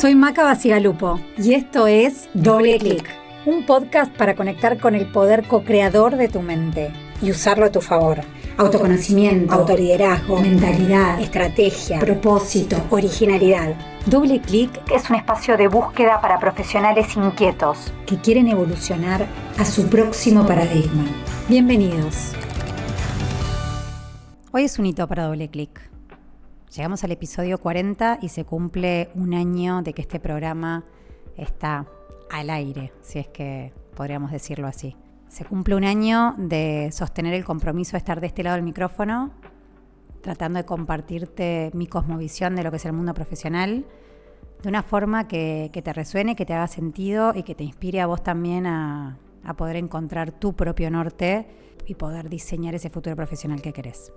Soy Maca Bacigalupo y esto es Doble Clic, un podcast para conectar con el poder co-creador de tu mente y usarlo a tu favor. Autoconocimiento, autoliderazgo, mentalidad, estrategia, propósito, originalidad. Doble Clic es un espacio de búsqueda para profesionales inquietos que quieren evolucionar a su próximo paradigma. Bienvenidos. Hoy es un hito para Doble Clic. Llegamos al episodio 40 y se cumple un año de que este programa está al aire, si es que podríamos decirlo así. Se cumple un año de sostener el compromiso de estar de este lado del micrófono, tratando de compartirte mi cosmovisión de lo que es el mundo profesional, de una forma que te resuene, que te haga sentido y que te inspire a vos también a poder encontrar tu propio norte y poder diseñar ese futuro profesional que querés.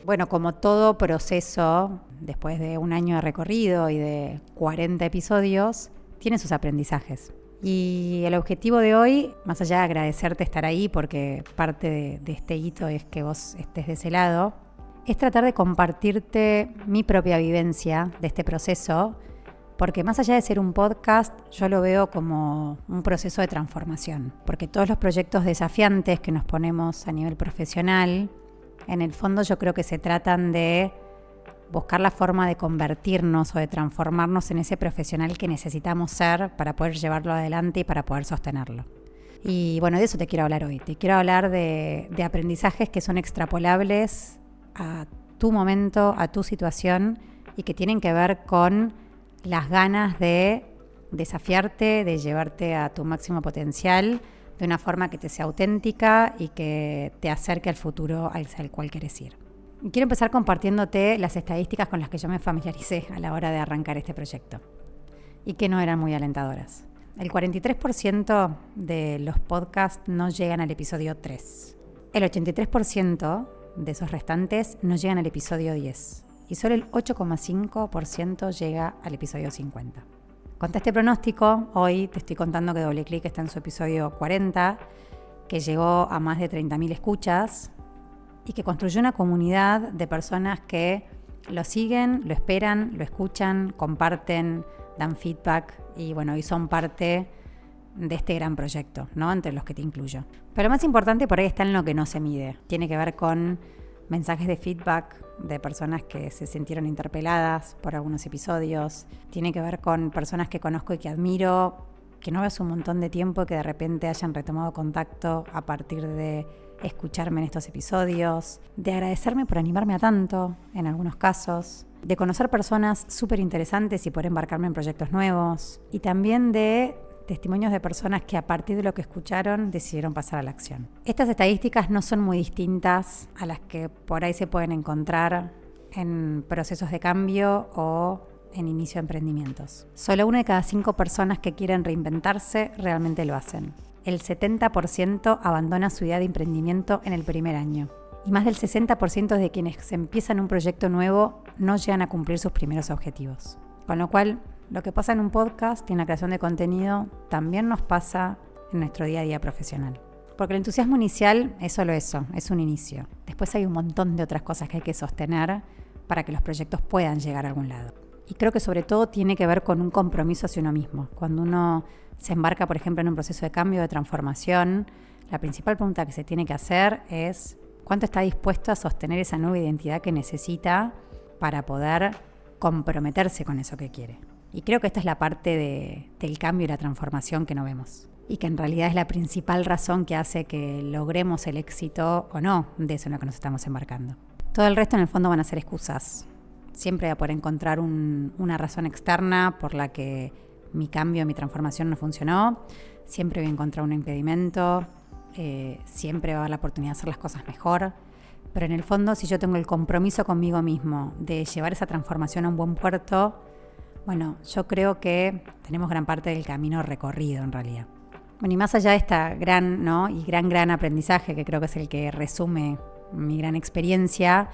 Bueno, como todo proceso, después de un año de recorrido y de 40 episodios, tiene sus aprendizajes. Y el objetivo de hoy, más allá de agradecerte estar ahí, porque parte de este hito es que vos estés de ese lado, es tratar de compartirte mi propia vivencia de este proceso, porque más allá de ser un podcast, yo lo veo como un proceso de transformación, porque todos los proyectos desafiantes que nos ponemos a nivel profesional, en el fondo yo creo que se tratan de buscar la forma de convertirnos o de transformarnos en ese profesional que necesitamos ser para poder llevarlo adelante y para poder sostenerlo. Y bueno, de eso te quiero hablar hoy. Te quiero hablar de aprendizajes que son extrapolables a tu momento, a tu situación y que tienen que ver con las ganas de desafiarte, de llevarte a tu máximo potencial, de una forma que te sea auténtica y que te acerque al futuro al cual quieres ir. Y quiero empezar compartiéndote las estadísticas con las que yo me familiaricé a la hora de arrancar este proyecto y que no eran muy alentadoras. El 43% de los podcasts no llegan al episodio 3. El 83% de esos restantes no llegan al episodio 10 y solo el 8,5% llega al episodio 50. Contra este pronóstico, hoy te estoy contando que Doble Clic está en su episodio 40, que llegó a más de 30.000 escuchas y que construyó una comunidad de personas que lo siguen, lo esperan, lo escuchan, comparten, dan feedback y bueno, y son parte de este gran proyecto, ¿no? Entre los que te incluyo. Pero lo más importante por ahí está en lo que no se mide. Tiene que ver con mensajes de feedback de personas que se sintieron interpeladas por algunos episodios. Tiene que ver con personas que conozco y que admiro, que no veo hace un montón de tiempo, que de repente hayan retomado contacto a partir de escucharme en estos episodios, de agradecerme por animarme a tanto, en algunos casos, de conocer personas súper interesantes y por embarcarme en proyectos nuevos, y también de testimonios de personas que a partir de lo que escucharon decidieron pasar a la acción. Estas estadísticas no son muy distintas a las que por ahí se pueden encontrar en procesos de cambio o en inicio de emprendimientos. Solo 1 de cada 5 personas que quieren reinventarse realmente lo hacen. El 70% abandona su idea de emprendimiento en el primer año. Y más del 60% de quienes empiezan un proyecto nuevo no llegan a cumplir sus primeros objetivos. Con lo cual, lo que pasa en un podcast y en la creación de contenido también nos pasa en nuestro día a día profesional. Porque el entusiasmo inicial es solo eso, es un inicio. Después hay un montón de otras cosas que hay que sostener para que los proyectos puedan llegar a algún lado. Y creo que sobre todo tiene que ver con un compromiso hacia uno mismo. Cuando uno se embarca, por ejemplo, en un proceso de cambio, de transformación, la principal pregunta que se tiene que hacer es ¿cuánto está dispuesto a sostener esa nueva identidad que necesita para poder comprometerse con eso que quiere? Y creo que esta es la parte del cambio y la transformación que no vemos. Y que en realidad es la principal razón que hace que logremos el éxito o no de eso en lo que nos estamos embarcando. Todo el resto en el fondo van a ser excusas. Siempre voy a poder encontrar una razón externa por la que mi cambio, mi transformación no funcionó. Siempre voy a encontrar un impedimento. Siempre va a haber la oportunidad de hacer las cosas mejor. Pero en el fondo, si yo tengo el compromiso conmigo mismo de llevar esa transformación a un buen puerto, bueno, yo creo que tenemos gran parte del camino recorrido en realidad. Bueno, y más allá de esta gran, ¿no? y gran aprendizaje, que creo que es el que resume mi gran experiencia,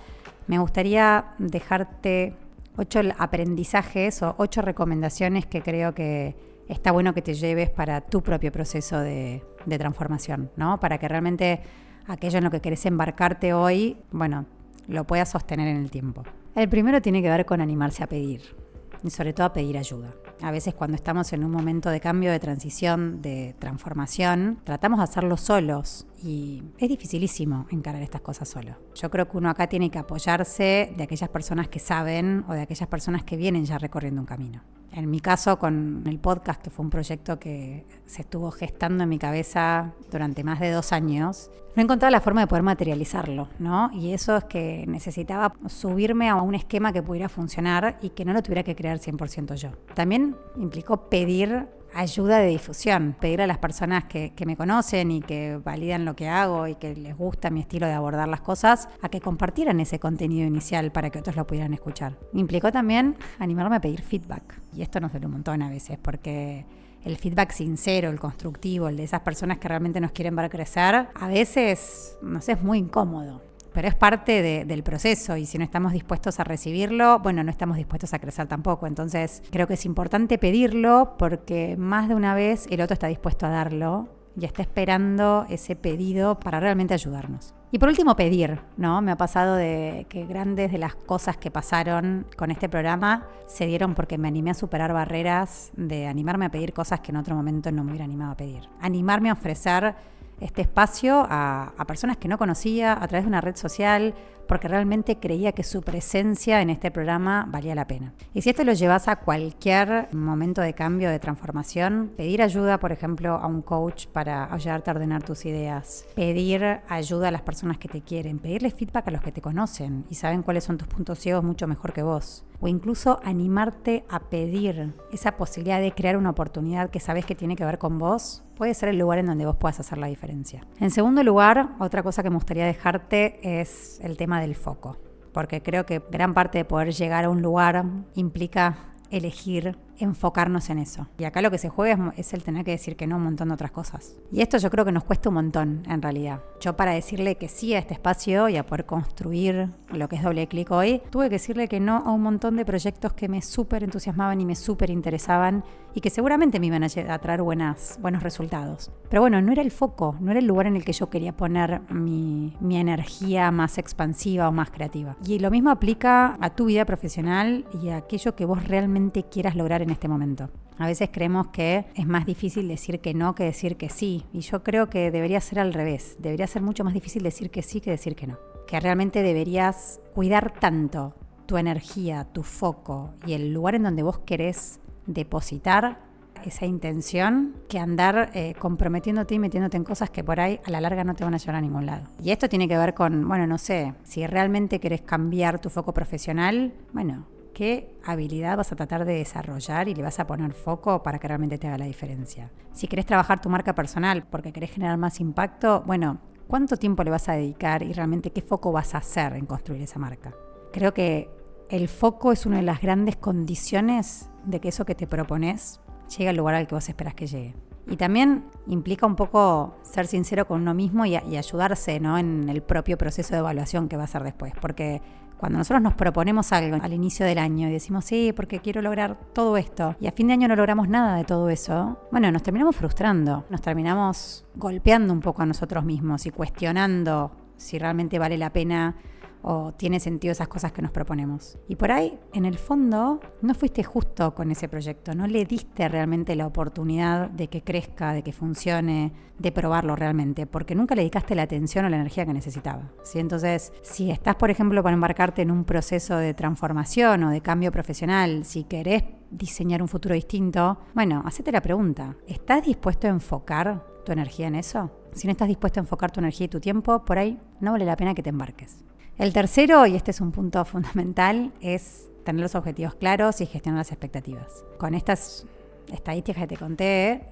me gustaría dejarte 8 aprendizajes o 8 recomendaciones que creo que está bueno que te lleves para tu propio proceso de transformación, ¿no? Para que realmente aquello en lo que querés embarcarte hoy, bueno, lo puedas sostener en el tiempo. El primero tiene que ver con animarse a pedir. Y sobre todo a pedir ayuda. A veces cuando estamos en un momento de cambio, de transición, de transformación, tratamos de hacerlo solos y es dificilísimo encarar estas cosas solo. Yo creo que uno acá tiene que apoyarse de aquellas personas que saben o de aquellas personas que vienen ya recorriendo un camino. En mi caso, con el podcast, que fue un proyecto que se estuvo gestando en mi cabeza durante más de 2 años, no encontraba la forma de poder materializarlo, ¿no? Y eso es que necesitaba subirme a un esquema que pudiera funcionar y que no lo tuviera que crear 100% yo. También implicó pedir ayuda de difusión, pedir a las personas que me conocen y que validan lo que hago y que les gusta mi estilo de abordar las cosas, a que compartieran ese contenido inicial para que otros lo pudieran escuchar. Implicó también animarme a pedir feedback, y esto nos duele un montón a veces, porque el feedback sincero, el constructivo, el de esas personas que realmente nos quieren ver crecer, a veces, no sé, es muy incómodo. Pero es parte del proceso y si no estamos dispuestos a recibirlo, bueno, no estamos dispuestos a crecer tampoco. Entonces creo que es importante pedirlo porque más de una vez el otro está dispuesto a darlo y está esperando ese pedido para realmente ayudarnos. Y por último, pedir, ¿no? Me ha pasado de que grandes de las cosas que pasaron con este programa se dieron porque me animé a superar barreras, de animarme a pedir cosas que en otro momento no me hubiera animado a pedir. Animarme a ofrecer este espacio a personas que no conocía a través de una red social porque realmente creía que su presencia en este programa valía la pena. Y si esto lo llevas a cualquier momento de cambio, de transformación, pedir ayuda, por ejemplo, a un coach para ayudarte a ordenar tus ideas, pedir ayuda a las personas que te quieren, pedirle feedback a los que te conocen y saben cuáles son tus puntos ciegos mucho mejor que vos, o incluso animarte a pedir esa posibilidad de crear una oportunidad que sabes que tiene que ver con vos, puede ser el lugar en donde vos puedas hacer la diferencia. En segundo lugar, otra cosa que me gustaría dejarte es el tema del foco, porque creo que gran parte de poder llegar a un lugar implica elegir enfocarnos en eso. Y acá lo que se juega es el tener que decir que no a un montón de otras cosas. Y esto yo creo que nos cuesta un montón, en realidad. Yo, para decirle que sí a este espacio y a poder construir lo que es Doble Clic hoy, tuve que decirle que no a un montón de proyectos que me súper entusiasmaban y me súper interesaban y que seguramente me iban a traer buenos resultados. Pero bueno, no era el foco, no era el lugar en el que yo quería poner mi energía más expansiva o más creativa. Y lo mismo aplica a tu vida profesional y a aquello que vos realmente quieras lograr en este momento. A veces creemos que es más difícil decir que no que decir que sí, y yo creo que debería ser al revés. Debería ser mucho más difícil decir que sí que decir que no. Que realmente deberías cuidar tanto tu energía, tu foco y el lugar en donde vos querés depositar esa intención que andar comprometiéndote y metiéndote en cosas que por ahí a la larga no te van a llevar a ningún lado. Y esto tiene que ver con, bueno, no sé, si realmente querés cambiar tu foco profesional, bueno, ¿qué habilidad vas a tratar de desarrollar y le vas a poner foco para que realmente te haga la diferencia? Si querés trabajar tu marca personal porque querés generar más impacto, bueno, ¿cuánto tiempo le vas a dedicar y realmente qué foco vas a hacer en construir esa marca? Creo que el foco es una de las grandes condiciones de que eso que te propones llegue al lugar al que vos esperás que llegue. Y también implica un poco ser sincero con uno mismo y ayudarse, ¿no?, en el propio proceso de evaluación que va a hacer después. Porque cuando nosotros nos proponemos algo al inicio del año y decimos, sí, porque quiero lograr todo esto, y a fin de año no logramos nada de todo eso, bueno, nos terminamos frustrando, nos terminamos golpeando un poco a nosotros mismos y cuestionando si realmente vale la pena o tiene sentido esas cosas que nos proponemos. Y por ahí, en el fondo, no fuiste justo con ese proyecto, no le diste realmente la oportunidad de que crezca, de que funcione, de probarlo realmente, porque nunca le dedicaste la atención o la energía que necesitaba, ¿sí? Entonces, si estás, por ejemplo, para embarcarte en un proceso de transformación o de cambio profesional, si querés diseñar un futuro distinto, bueno, hacete la pregunta, ¿estás dispuesto a enfocar tu energía en eso? Si no estás dispuesto a enfocar tu energía y tu tiempo, por ahí no vale la pena que te embarques. El tercero, y este es un punto fundamental, es tener los objetivos claros y gestionar las expectativas. Con estas estadísticas que te conté,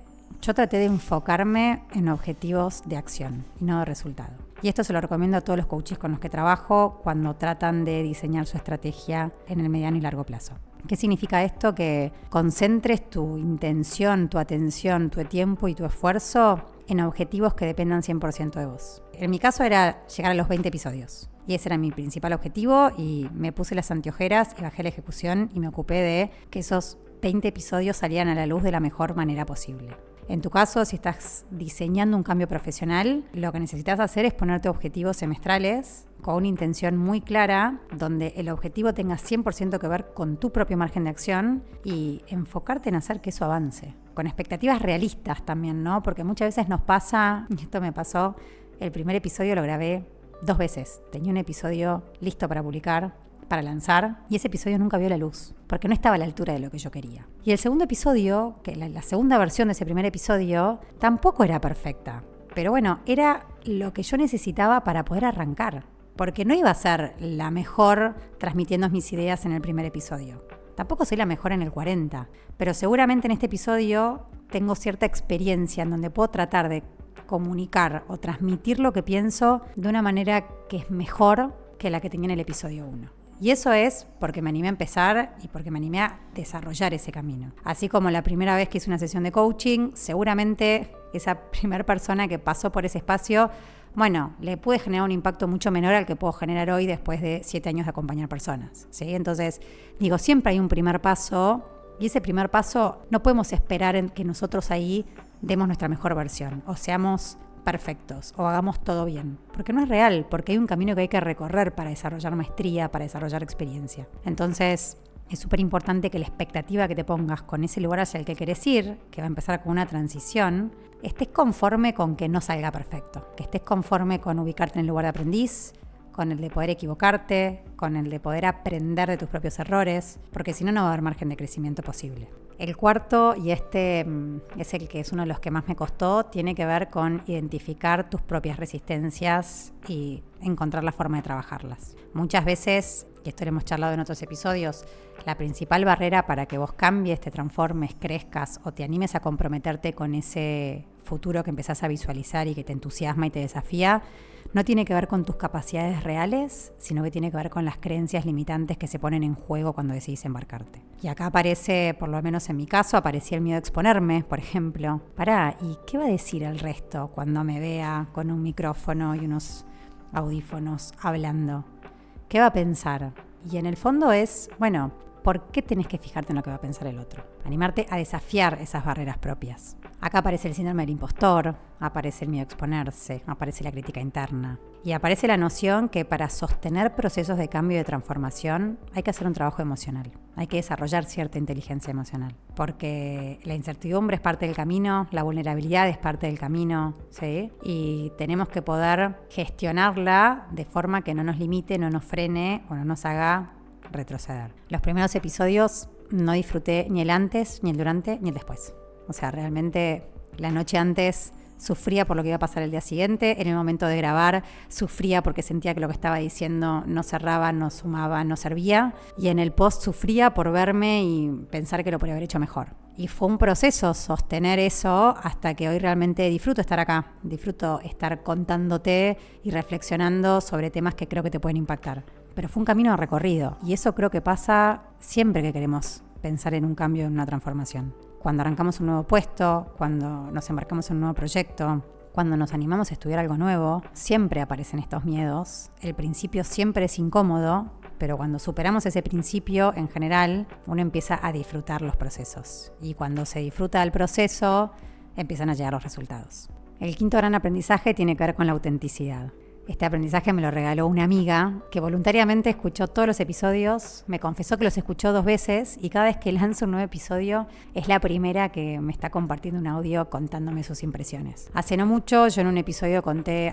yo traté de enfocarme en objetivos de acción y no de resultado. Y esto se lo recomiendo a todos los coaches con los que trabajo cuando tratan de diseñar su estrategia en el mediano y largo plazo. ¿Qué significa esto? Que concentres tu intención, tu atención, tu tiempo y tu esfuerzo en objetivos que dependan 100% de vos. En mi caso era llegar a los 20 episodios. Y ese era mi principal objetivo y me puse las anteojeras y bajé la ejecución y me ocupé de que esos 20 episodios salieran a la luz de la mejor manera posible. En tu caso, si estás diseñando un cambio profesional, lo que necesitas hacer es ponerte objetivos semestrales con una intención muy clara, donde el objetivo tenga 100% que ver con tu propio margen de acción y enfocarte en hacer que eso avance. Con expectativas realistas también, ¿no? Porque muchas veces nos pasa, y esto me pasó, el primer episodio lo grabé 2 veces. Tenía un episodio listo para publicar, para lanzar, y ese episodio nunca vio la luz, porque no estaba a la altura de lo que yo quería. Y el segundo episodio, que la segunda versión de ese primer episodio, tampoco era perfecta. Pero bueno, era lo que yo necesitaba para poder arrancar, porque no iba a ser la mejor transmitiendo mis ideas en el primer episodio. Tampoco soy la mejor en el 40, pero seguramente en este episodio tengo cierta experiencia en donde puedo tratar de comunicar o transmitir lo que pienso de una manera que es mejor que la que tenía en el episodio 1. Y eso es porque me animé a empezar y porque me animé a desarrollar ese camino. Así como la primera vez que hice una sesión de coaching, seguramente esa primera persona que pasó por ese espacio, bueno, le pude generar un impacto mucho menor al que puedo generar hoy después de 7 años de acompañar personas, ¿sí? Entonces, digo, siempre hay un primer paso y ese primer paso no podemos esperar en que nosotros ahí demos nuestra mejor versión o seamos perfectos o hagamos todo bien, porque no es real, porque hay un camino que hay que recorrer para desarrollar maestría, para desarrollar experiencia. Entonces es súper importante que la expectativa que te pongas con ese lugar hacia el que querés ir, que va a empezar con una transición, estés conforme con que no salga perfecto, que estés conforme con ubicarte en el lugar de aprendiz, con el de poder equivocarte, con el de poder aprender de tus propios errores, porque si no, no va a haber margen de crecimiento posible. El cuarto, y este es el que es uno de los que más me costó, tiene que ver con identificar tus propias resistencias y encontrar la forma de trabajarlas. Muchas veces, y esto lo hemos charlado en otros episodios, la principal barrera para que vos cambies, te transformes, crezcas o te animes a comprometerte con ese futuro que empezás a visualizar y que te entusiasma y te desafía, no tiene que ver con tus capacidades reales, sino que tiene que ver con las creencias limitantes que se ponen en juego cuando decidís embarcarte. Y acá aparece, por lo menos en mi caso, aparecía el miedo a exponerme, por ejemplo. ¿Y qué va a decir el resto cuando me vea con un micrófono y unos audífonos hablando? ¿Qué va a pensar? Y en el fondo es, bueno, ¿por qué tenés que fijarte en lo que va a pensar el otro? Animarte a desafiar esas barreras propias. Acá aparece el síndrome del impostor, aparece el miedo a exponerse, aparece la crítica interna. Y aparece la noción que para sostener procesos de cambio y de transformación hay que hacer un trabajo emocional. Hay que desarrollar cierta inteligencia emocional. Porque la incertidumbre es parte del camino, la vulnerabilidad es parte del camino, ¿sí? Y tenemos que poder gestionarla de forma que no nos limite, no nos frene o no nos haga retroceder. Los primeros episodios no disfruté ni el antes, ni el durante, ni el después. O sea, realmente la noche antes sufría por lo que iba a pasar el día siguiente. En el momento de grabar sufría porque sentía que lo que estaba diciendo no cerraba, no sumaba, no servía. Y en el post sufría por verme y pensar que lo podría haber hecho mejor. Y fue un proceso sostener eso hasta que hoy realmente disfruto estar acá. Disfruto estar contándote y reflexionando sobre temas que creo que te pueden impactar. Pero fue un camino recorrido y eso creo que pasa siempre que queremos pensar en un cambio, en una transformación. Cuando arrancamos un nuevo puesto, cuando nos embarcamos en un nuevo proyecto, cuando nos animamos a estudiar algo nuevo, siempre aparecen estos miedos. El principio siempre es incómodo, pero cuando superamos ese principio, en general, uno empieza a disfrutar los procesos. Y cuando se disfruta del proceso, empiezan a llegar los resultados. El quinto gran aprendizaje tiene que ver con la autenticidad. Este aprendizaje me lo regaló una amiga que voluntariamente escuchó todos los episodios, me confesó que los escuchó 2 veces y cada vez que lanzo un nuevo episodio es la primera que me está compartiendo un audio contándome sus impresiones. Hace no mucho yo en un episodio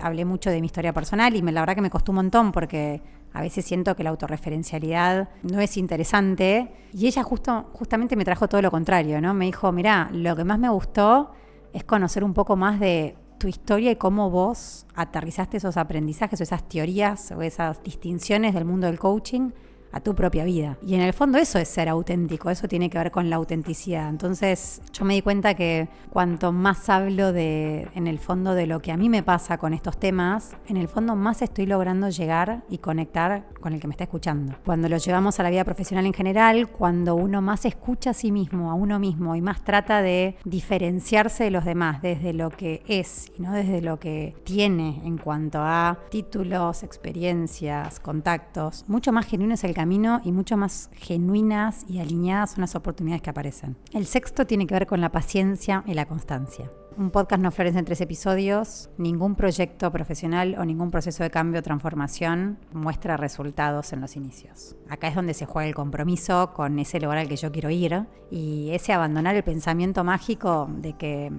hablé mucho de mi historia personal y la verdad que me costó un montón porque a veces siento que la autorreferencialidad no es interesante y ella justamente me trajo todo lo contrario, ¿no? Me dijo, mirá, lo que más me gustó es conocer un poco más de tu historia y cómo vos aterrizaste esos aprendizajes o esas teorías o esas distinciones del mundo del coaching a tu propia vida. Y en el fondo eso es ser auténtico, eso tiene que ver con la autenticidad. Entonces yo me di cuenta que cuanto más hablo en el fondo de lo que a mí me pasa con estos temas, en el fondo más estoy logrando llegar y conectar con el que me está escuchando. Cuando lo llevamos a la vida profesional en general, cuando uno más escucha a sí mismo, a uno mismo, y más trata de diferenciarse de los demás desde lo que es y no desde lo que tiene en cuanto a títulos, experiencias, contactos, mucho más genuino es el camino camino y mucho más genuinas y alineadas son las oportunidades que aparecen. El sexto tiene que ver con la paciencia y la constancia. Un podcast no florece en 3 episodios, ningún proyecto profesional o ningún proceso de cambio o transformación muestra resultados en los inicios. Acá es donde se juega el compromiso con ese lugar al que yo quiero ir y ese abandonar el pensamiento mágico de que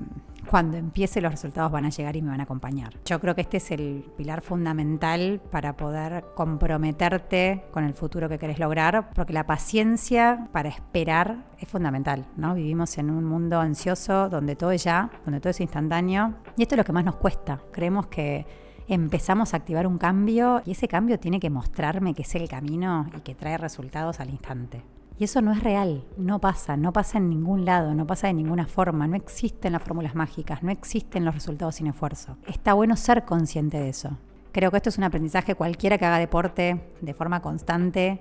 cuando empiece los resultados van a llegar y me van a acompañar. Yo creo que este es el pilar fundamental para poder comprometerte con el futuro que querés lograr, porque la paciencia para esperar es fundamental, ¿no? Vivimos en un mundo ansioso donde todo es ya, donde todo es instantáneo, y esto es lo que más nos cuesta. Creemos que empezamos a activar un cambio y ese cambio tiene que mostrarme que es el camino y que trae resultados al instante. Y eso no es real, no pasa en ningún lado, no pasa de ninguna forma, no existen las fórmulas mágicas, no existen los resultados sin esfuerzo. Está bueno ser consciente de eso. Creo que esto es un aprendizaje cualquiera que haga deporte de forma constante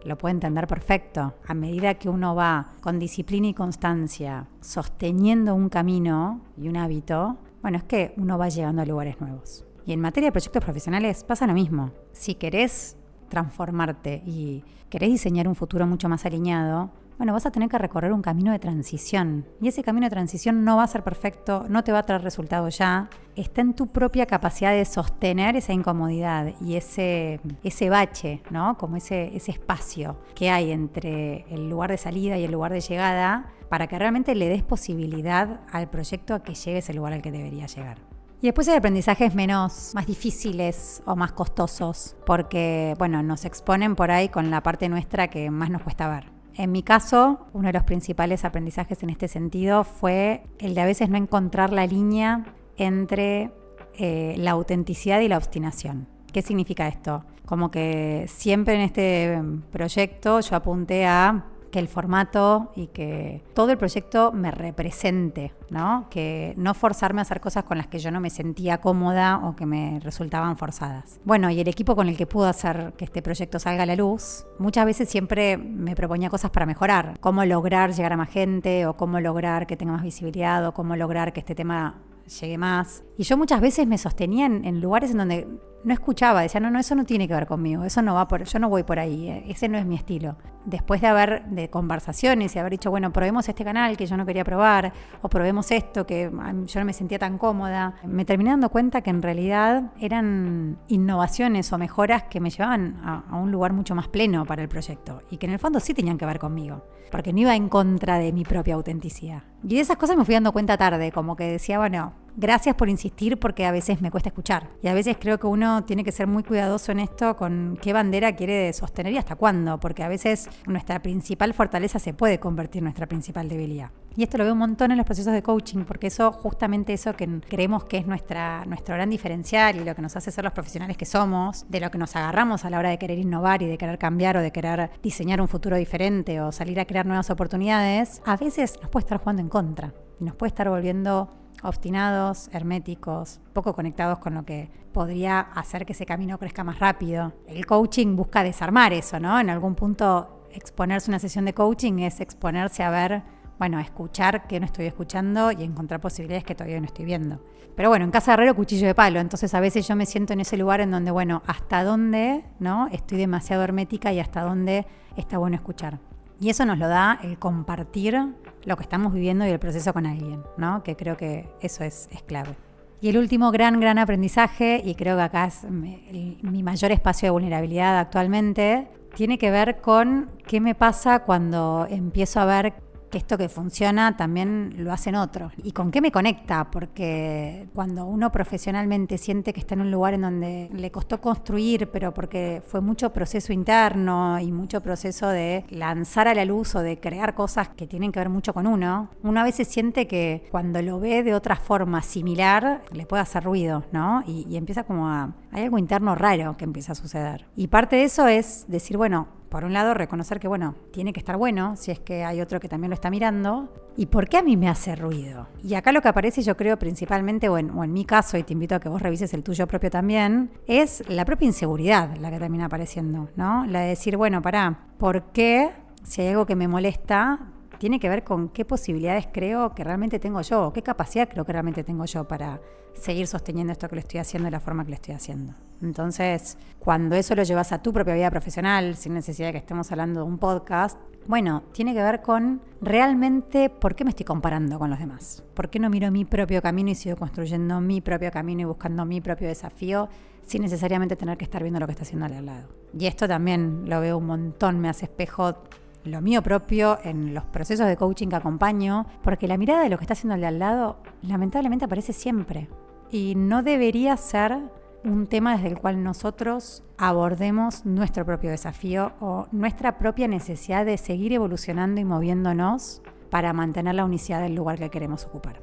lo puede entender perfecto. A medida que uno va con disciplina y constancia sosteniendo un camino y un hábito, bueno, es que uno va llegando a lugares nuevos. Y en materia de proyectos profesionales pasa lo mismo. Si querés transformarte y querés diseñar un futuro mucho más alineado, bueno, vas a tener que recorrer un camino de transición. Y ese camino de transición no va a ser perfecto, no te va a traer resultados ya. Está en tu propia capacidad de sostener esa incomodidad y ese bache, ¿no? Como ese espacio que hay entre el lugar de salida y el lugar de llegada para que realmente le des posibilidad al proyecto a que llegue a ese lugar al que debería llegar. Y después hay aprendizajes más difíciles o más costosos, porque, bueno, nos exponen por ahí con la parte nuestra que más nos cuesta ver. En mi caso, uno de los principales aprendizajes en este sentido fue el de a veces no encontrar la línea entre la autenticidad y la obstinación. ¿Qué significa esto? Como que siempre en este proyecto yo apunté a que el formato y que todo el proyecto me represente, ¿no? Que no forzarme a hacer cosas con las que yo no me sentía cómoda o que me resultaban forzadas. Bueno, y el equipo con el que pudo hacer que este proyecto salga a la luz, muchas veces siempre me proponía cosas para mejorar. Cómo lograr llegar a más gente o cómo lograr que tenga más visibilidad o cómo lograr que este tema llegue más. Y yo muchas veces me sostenía en lugares en donde no escuchaba, decía, no, eso no tiene que ver conmigo, eso no va yo no voy por ahí, ese no es mi estilo. Después de conversaciones y haber dicho, bueno, probemos este canal que yo no quería probar, o probemos esto que yo no me sentía tan cómoda, me terminé dando cuenta que en realidad eran innovaciones o mejoras que me llevaban a un lugar mucho más pleno para el proyecto y que en el fondo sí tenían que ver conmigo, porque no iba en contra de mi propia autenticidad. Y de esas cosas me fui dando cuenta tarde, como que decía, bueno, gracias por insistir porque a veces me cuesta escuchar. Y a veces creo que uno tiene que ser muy cuidadoso en esto con qué bandera quiere sostener y hasta cuándo, porque a veces nuestra principal fortaleza se puede convertir en nuestra principal debilidad. Y esto lo veo un montón en los procesos de coaching, porque justamente eso que creemos que es nuestro gran diferencial y lo que nos hace ser los profesionales que somos, de lo que nos agarramos a la hora de querer innovar y de querer cambiar o de querer diseñar un futuro diferente o salir a crear nuevas oportunidades, a veces nos puede estar jugando en contra y nos puede estar volviendo obstinados, herméticos, poco conectados con lo que podría hacer que ese camino crezca más rápido. El coaching busca desarmar eso, ¿no? En algún punto exponerse a una sesión de coaching es exponerse a ver, bueno, a escuchar qué no estoy escuchando y encontrar posibilidades que todavía no estoy viendo. Pero bueno, en casa de herrero, cuchillo de palo. Entonces a veces yo me siento en ese lugar en donde, bueno, hasta dónde, ¿no? Estoy demasiado hermética y hasta dónde está bueno escuchar. Y eso nos lo da el compartir lo que estamos viviendo y el proceso con alguien, ¿no? Que creo que eso es clave. Y el último gran aprendizaje, y creo que acá es mi mayor espacio de vulnerabilidad actualmente, tiene que ver con qué me pasa cuando empiezo a ver que esto que funciona también lo hacen otros. ¿Y con qué me conecta? Porque cuando uno profesionalmente siente que está en un lugar en donde le costó construir, pero porque fue mucho proceso interno y mucho proceso de lanzar a la luz o de crear cosas que tienen que ver mucho con uno a veces siente que cuando lo ve de otra forma similar, le puede hacer ruido, ¿no? Y empieza hay algo interno raro que empieza a suceder. Y parte de eso es decir, bueno, por un lado, reconocer que, bueno, tiene que estar bueno, si es que hay otro que también lo está mirando. ¿Y por qué a mí me hace ruido? Y acá lo que aparece, yo creo, principalmente, o en mi caso, y te invito a que vos revises el tuyo propio también, es la propia inseguridad la que termina apareciendo, ¿no? La de decir, bueno, ¿por qué, si hay algo que me molesta, tiene que ver con qué posibilidades creo que realmente tengo yo, o qué capacidad creo que realmente tengo yo para seguir sosteniendo esto que lo estoy haciendo de la forma que lo estoy haciendo? Entonces, cuando eso lo llevas a tu propia vida profesional, sin necesidad de que estemos hablando de un podcast, bueno, tiene que ver con realmente por qué me estoy comparando con los demás. ¿Por qué no miro mi propio camino y sigo construyendo mi propio camino y buscando mi propio desafío sin necesariamente tener que estar viendo lo que está haciendo al lado? Y esto también lo veo un montón, me hace espejo lo mío propio en los procesos de coaching que acompaño, porque la mirada de lo que está haciendo el de al lado lamentablemente aparece siempre. Y no debería ser un tema desde el cual nosotros abordemos nuestro propio desafío o nuestra propia necesidad de seguir evolucionando y moviéndonos para mantener la unicidad del lugar que queremos ocupar.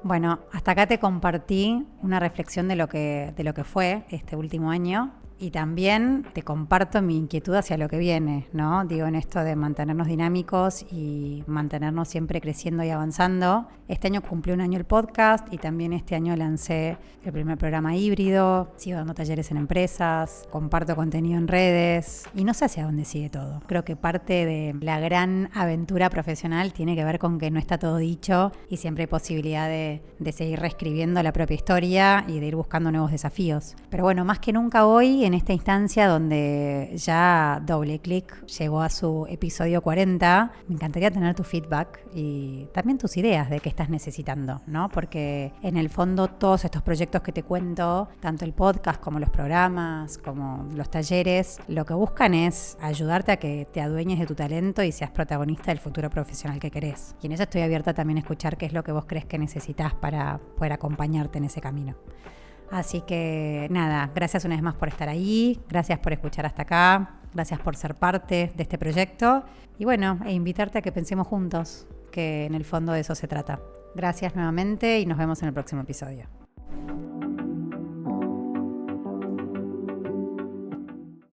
Bueno, hasta acá te compartí una reflexión de lo que fue este último año. Y también te comparto mi inquietud hacia lo que viene, ¿no? Digo, en esto de mantenernos dinámicos y mantenernos siempre creciendo y avanzando. Este año cumplió un año el podcast y también este año lancé el primer programa híbrido. Sigo dando talleres en empresas, comparto contenido en redes y no sé hacia dónde sigue todo. Creo que parte de la gran aventura profesional tiene que ver con que no está todo dicho y siempre hay posibilidad de seguir reescribiendo la propia historia y de ir buscando nuevos desafíos. Pero bueno, más que nunca hoy, en esta instancia donde ya Doble Clic llegó a su episodio 40, me encantaría tener tu feedback y también tus ideas de qué estás necesitando, ¿no? Porque en el fondo todos estos proyectos que te cuento, tanto el podcast como los programas, como los talleres, lo que buscan es ayudarte a que te adueñes de tu talento y seas protagonista del futuro profesional que querés. Y en eso estoy abierta también a escuchar qué es lo que vos crees que necesitas para poder acompañarte en ese camino. Así que nada, gracias una vez más por estar ahí, gracias por escuchar hasta acá, gracias por ser parte de este proyecto y bueno, invitarte a que pensemos juntos, que en el fondo de eso se trata. Gracias nuevamente y nos vemos en el próximo episodio.